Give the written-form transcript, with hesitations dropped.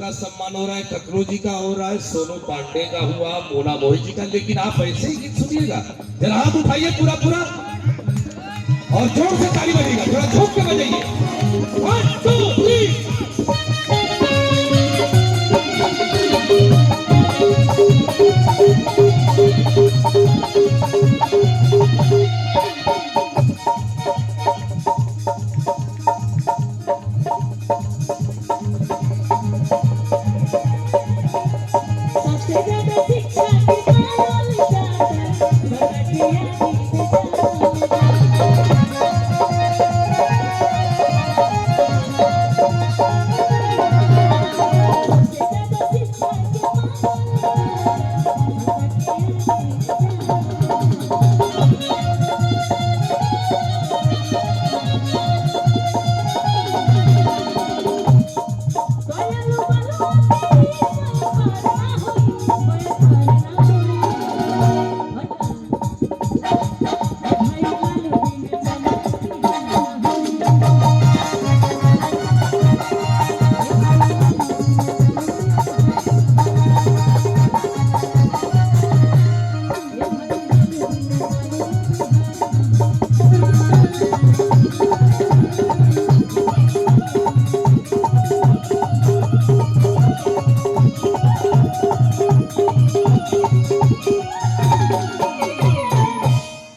सम्मान हो रहा है, ककरू जी का हो रहा है, सोनू पांडे का हुआ, मोना मोहित जी का, लेकिन आप ऐसे ही गीत सुनिएगा। जरा हाथ उठाइए पूरा पूरा और जोर से ताली बजेगा, थोड़ा झोंक के बजाइए। 1 2 3 Thank